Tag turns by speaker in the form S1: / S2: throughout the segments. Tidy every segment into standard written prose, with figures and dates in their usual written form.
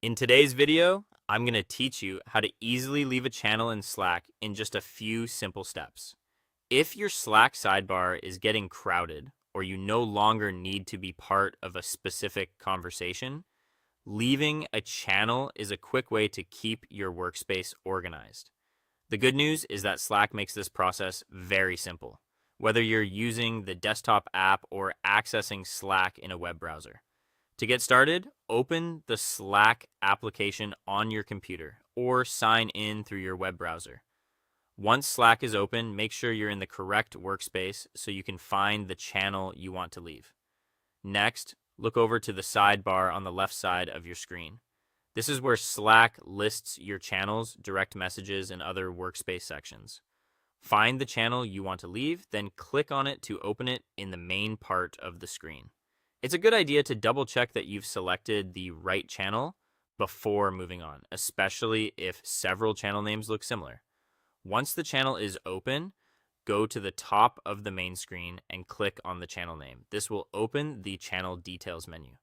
S1: In today's video, I'm going to teach you how to easily leave a channel in Slack in just a few simple steps. If your Slack sidebar is getting crowded or you no longer need to be part of a specific conversation, leaving a channel is a quick way to keep your workspace organized. The good news is that Slack makes this process very simple, whether you're using the desktop app or accessing Slack in a web browser. To get started, open the Slack application on your computer or sign in through your web browser. Once Slack is open, make sure you're in the correct workspace so you can find the channel you want to leave. Next, look over to the sidebar on the left side of your screen. This is where Slack lists your channels, direct messages, and other workspace sections. Find the channel you want to leave, then click on it to open it in the main part of the screen. It's a good idea to double check that you've selected the right channel before moving on, especially if several channel names look similar. Once the channel is open, go to the top of the main screen and click on the channel name. This will open the channel details menu.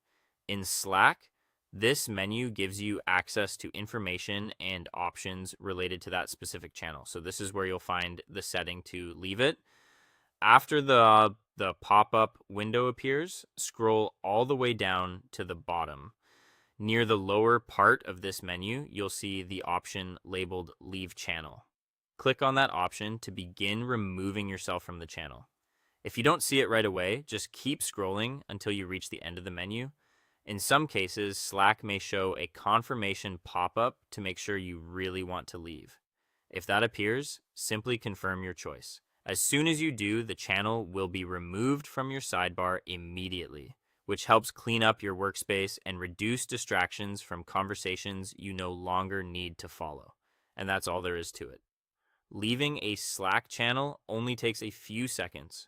S1: In Slack, this menu gives you access to information and options related to that specific channel. So this is where you'll find the setting to leave it. After the pop-up window appears, scroll all the way down to the bottom. Near the lower part of this menu, you'll see the option labeled Leave Channel. Click on that option to begin removing yourself from the channel. If you don't see it right away, just keep scrolling until you reach the end of the menu. In some cases, Slack may show a confirmation pop-up to make sure you really want to leave. If that appears, simply confirm your choice. As soon as you do, the channel will be removed from your sidebar immediately, which helps clean up your workspace and reduce distractions from conversations you no longer need to follow. And that's all there is to it. Leaving a Slack channel only takes a few seconds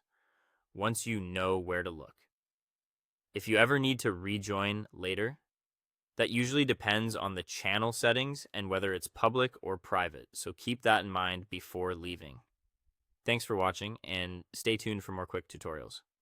S1: once you know where to look. If you ever need to rejoin later, that usually depends on the channel settings and whether it's public or private, so keep that in mind before leaving. Thanks for watching, and stay tuned for more quick tutorials.